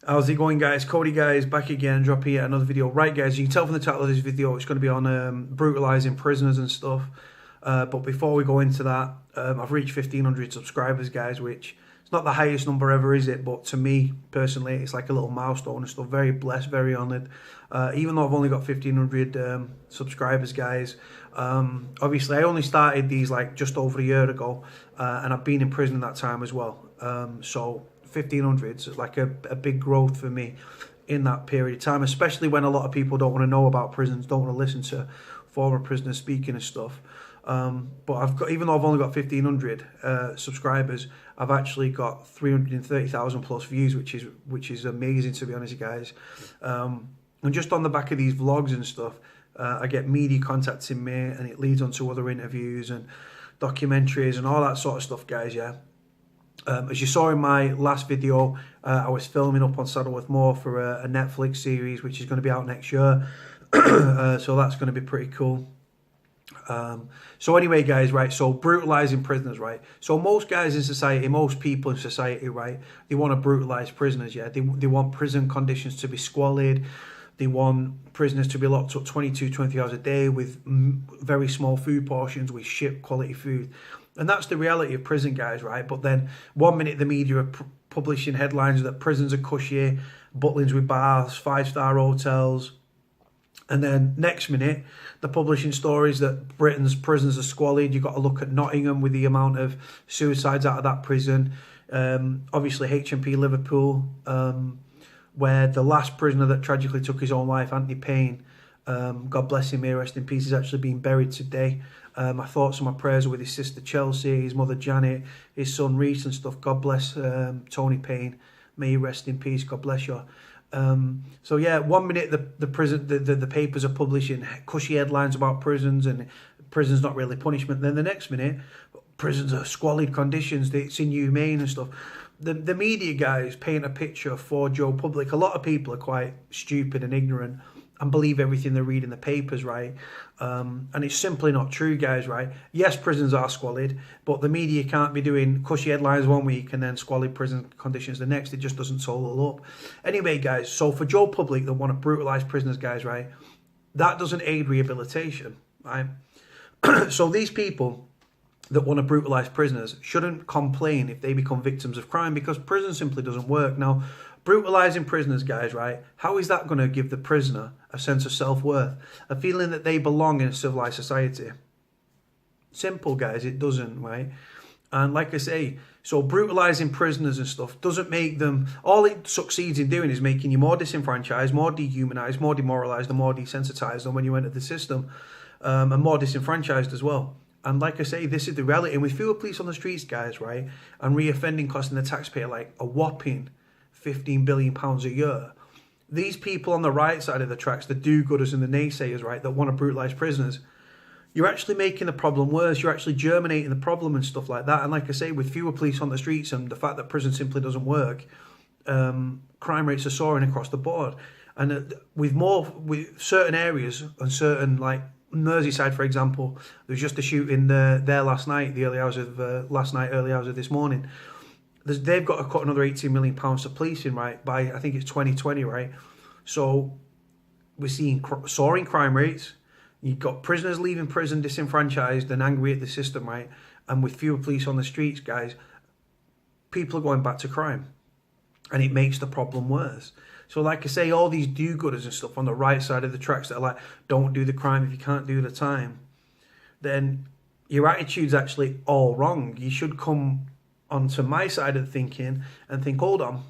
How's it going, guys? Cody, guys, back again, dropping yet another video. Right, guys, you can tell from the title of this video, it's going to be on brutalizing prisoners and stuff. But before we go into that, I've reached 1,500 subscribers, guys, which it's not the highest number ever, is it? But to me, personally, it's like a little milestone and stuff. Very blessed, very honoured. Even though I've only got 1,500 subscribers, guys. Obviously, I only started these like just over a year ago, and I've been in prison that time as well. So 1,500 is like a big growth for me in that period of time, especially when a lot of people don't want to know about prisons, don't want to listen to former prisoners speaking and stuff. But I've got, even though I've only got 1,500 subscribers, I've actually got 330,000 plus views, which is amazing, to be honest, guys. And just on the back of these vlogs and stuff, I get media contacting me, and it leads on to other interviews and documentaries and all that sort of stuff, guys. Yeah. As you saw in my last video, I was filming up on Saddleworth Moor for a Netflix series, which is going to be out next year. So that's going to be pretty cool. So anyway, guys, right, so brutalizing prisoners, right? So most guys in society, most people in society, right, they want to brutalize prisoners, yeah? They want prison conditions to be squalid. They want prisoners to be locked up 22, 20 hours a day with very small food portions, with shit quality food. And that's the reality of prison, guys, right? But then 1 minute the media are publishing headlines that prisons are cushy, Butlins with bars, 5-star hotels. And then next minute, they're publishing stories that Britain's prisons are squalid. You've got to look at Nottingham with the amount of suicides out of that prison. Obviously, HMP Liverpool, where the last prisoner that tragically took his own life, Anthony Payne, God bless him, may rest in peace, is actually being buried today. My thoughts and my prayers are with his sister Chelsea, his mother Janet, his son Reese and stuff. God bless Tony Payne, may he rest in peace. God bless you. So yeah, 1 minute the papers are publishing cushy headlines about prisons and prisons not really punishment. Then the next minute, prisons are squalid conditions, it's inhumane and stuff. The media guys paint a picture for Joe Public. A lot of people are quite stupid and ignorant and believe everything they read in the papers, right? And it's simply not true, guys, right? Yes, prisons are squalid, but the media can't be doing cushy headlines 1 week and then squalid prison conditions the next. It just doesn't total up. Anyway, guys, so for Joe Public that want to brutalize prisoners, guys, right, that doesn't aid rehabilitation, right? So these people that want to brutalize prisoners shouldn't complain if they become victims of crime, because prison simply doesn't work. Now, brutalizing prisoners, guys, right, how is that going to give the prisoner a sense of self-worth, a feeling that they belong in a civilized society? Simple, guys, it doesn't, right? And like I say, so brutalizing prisoners and stuff doesn't make them, all it succeeds in doing is making you more disenfranchised, more dehumanized, more demoralized, and more desensitized than when you enter the system, and more disenfranchised as well. And like I say, this is the reality. And with fewer police on the streets, guys, right, and reoffending costing the taxpayer like a whopping £15 billion a year, these people on the right side of the tracks, the do-gooders and the naysayers, right, that want to brutalise prisoners, you're actually making the problem worse. You're actually germinating the problem and stuff like that. And like I say, with fewer police on the streets and the fact that prison simply doesn't work, crime rates are soaring across the board. And with certain areas and certain, like Merseyside, for example, there was just a shooting there last night, the early hours of early hours of this morning. They've got to cut another £18 million to policing, right, by I think it's 2020, right? So we're seeing soaring crime rates. You've got prisoners leaving prison disenfranchised and angry at the system, right? And with fewer police on the streets, guys, people are going back to crime. And it makes the problem worse. So like I say, all these do-gooders and stuff on the right side of the tracks that are like, don't do the crime if you can't do the time, then your attitude's actually all wrong. You should come onto my side of the thinking and think, hold on,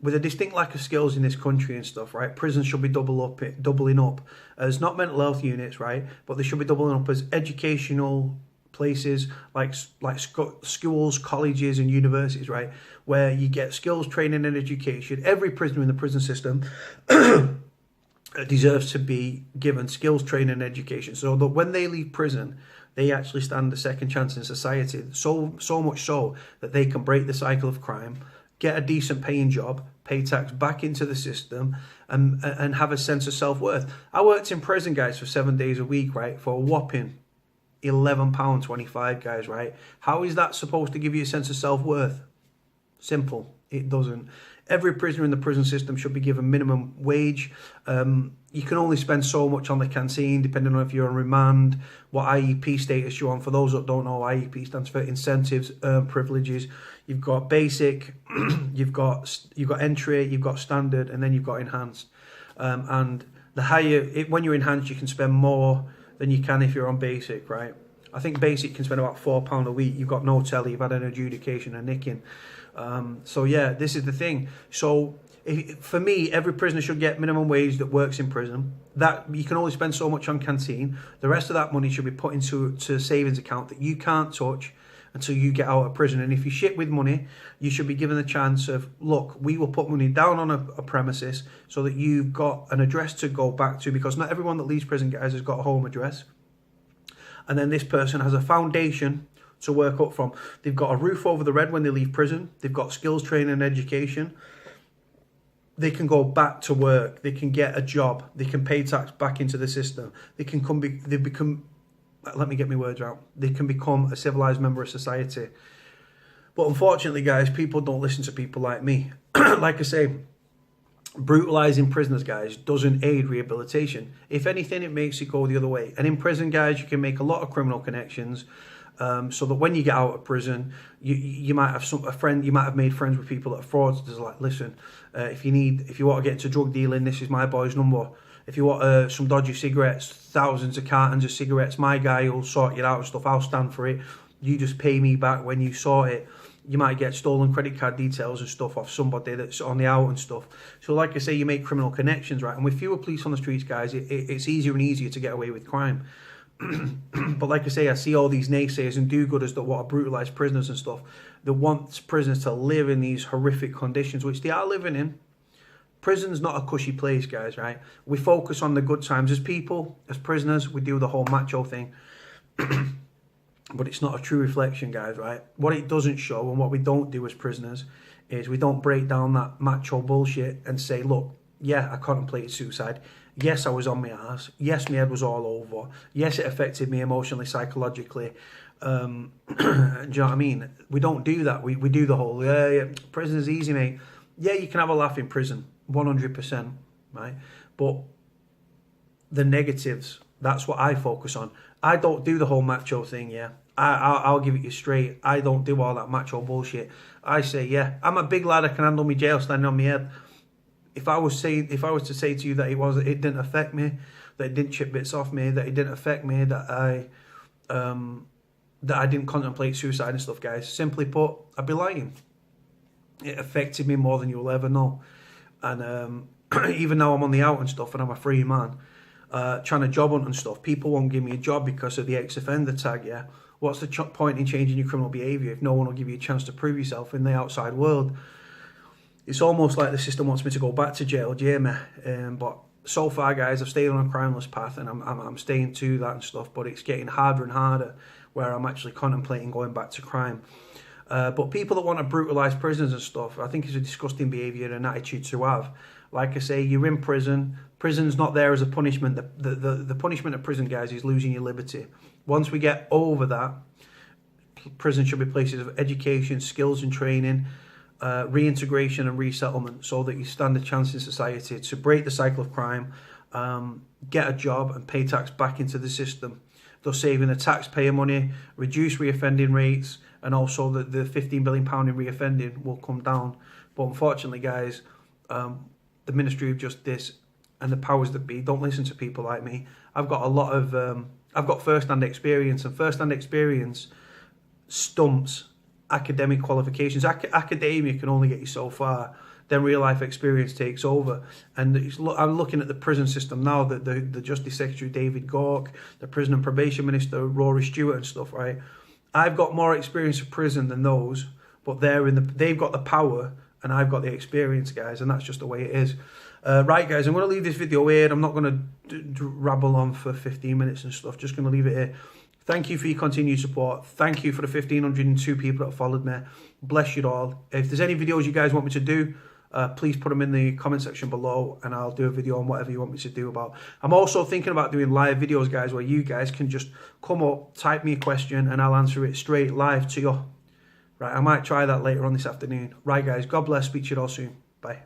with a distinct lack of skills in this country and stuff, right, prisons should be doubling up as not mental health units, right, but they should be doubling up as educational places like schools, colleges and universities, right, where you get skills training and education. Every prisoner in the prison system deserves to be given skills training and education, so that when they leave prison, they actually stand a second chance in society. So much so that they can break the cycle of crime, get a decent paying job, pay tax back into the system, and have a sense of self-worth. I worked in prison, guys, for 7 days a week, right, for a whopping £11.25, guys, right? How is that supposed to give you a sense of self-worth? Simple. It doesn't. Every prisoner in the prison system should be given minimum wage. You can only spend so much on the canteen, depending on if you're on remand, what IEP status you're on. For those that don't know, IEP stands for incentives, privileges. You've got basic, you've got entry, you've got standard, and then you've got enhanced. And the higher, when you're enhanced, you can spend more than you can if you're on basic, right? I think basic can spend about £4 a week. You've got no telly, you've had an adjudication, a nicking. So yeah, this is the thing. So for me, every prisoner should get minimum wage that works in prison. That you can only spend so much on canteen. The rest of that money should be put into a savings account that you can't touch until you get out of prison. And if you shit with money, you should be given the chance of, look, we will put money down on a premises so that you've got an address to go back to, because not everyone that leaves prison, guys, has got a home address. And then this person has a foundation to work up from. They've got a roof over the head when they leave prison. They've got skills training and education. They can go back to work. They can get a job. They can pay tax back into the system. They can become, let me get my words out. They can become a civilized member of society. But unfortunately, guys, people don't listen to people like me. Like I say, brutalizing prisoners, guys, doesn't aid rehabilitation. If anything, it makes it go the other way. And in prison, guys, you can make a lot of criminal connections. So that when you get out of prison, you might have a friend. You might have made friends with people that are fraudsters. Like, listen, if you want to get into drug dealing, this is my boy's number. If you want some dodgy cigarettes, thousands of cartons of cigarettes, my guy will sort you out and stuff. I'll stand for it. You just pay me back when you sort it. You might get stolen credit card details and stuff off somebody that's on the out and stuff. So like I say, you make criminal connections, right? And with fewer police on the streets, guys, it's easier and easier to get away with crime. But like I say, I see all these naysayers and do-gooders that want to brutalise prisoners and stuff. That want prisoners to live in these horrific conditions, which they are living in. Prison's not a cushy place, guys, right? We focus on the good times. As people, as prisoners, we do the whole macho thing. But it's not a true reflection, guys, right? What it doesn't show, and what we don't do as prisoners, is we don't break down that macho bullshit and say, look, yeah, I contemplated suicide. Yes, I was on my ass. Yes, my head was all over. Yes, it affected me emotionally, psychologically. Do you know what I mean? We don't do that. We do the whole, yeah, prison's easy, mate. Yeah, you can have a laugh in prison, 100%, right? But the negatives, that's what I focus on. I don't do the whole macho thing, yeah. I'll give it you straight. I don't do all that macho bullshit. I say, yeah, I'm a big lad. I can handle my jail standing on my head. If I was to say to you that it didn't affect me, that it didn't chip bits off me, that it didn't affect me, that I didn't contemplate suicide and stuff, guys, simply put, I'd be lying. It affected me more than you'll ever know. And even now I'm on the out and stuff, and I'm a free man, trying to job hunt and stuff, people won't give me a job because of the ex-offender tag, yeah. What's the point in changing your criminal behaviour if no one will give you a chance to prove yourself in the outside world? It's almost like the system wants me to go back to jail, do you hear me? But so far, guys, I've stayed on a crimeless path, and I'm staying to that and stuff, but it's getting harder and harder where I'm actually contemplating going back to crime. But people that want to brutalise prisoners and stuff, I think it's a disgusting behaviour and attitude to have. Like I say, you're in prison. Prison's not there as a punishment. The punishment of prison, guys, is losing your liberty. Once we get over that, prison should be places of education, skills and training, reintegration and resettlement, so that you stand a chance in society to break the cycle of crime, get a job and pay tax back into the system, thus saving the taxpayer money, reduce reoffending rates, and also the £15 billion in reoffending will come down. But unfortunately, guys, the Ministry of Justice and the powers that be don't listen to people like me. I've got a lot of, I've got first-hand experience, and first-hand experience stumps academic qualifications. Academia can only get you so far. Then real-life experience takes over. And I'm looking at the prison system now, the Justice Secretary David Gork, the Prison and Probation Minister Rory Stewart and stuff, right? I've got more experience of prison than those, but they've got the power and I've got the experience, guys, and that's just the way it is. Right, guys, I'm going to leave this video here. I'm not going to rabble on for 15 minutes and stuff. Just going to leave it here. Thank you for your continued support. Thank you for the 1,502 people that followed me. Bless you all. If there's any videos you guys want me to do, please put them in the comment section below, and I'll do a video on whatever you want me to do about. I'm also thinking about doing live videos, guys, where you guys can just come up, type me a question, and I'll answer it straight live to you. Right, I might try that later on this afternoon. Right, guys, God bless. Speak to you all soon. Bye.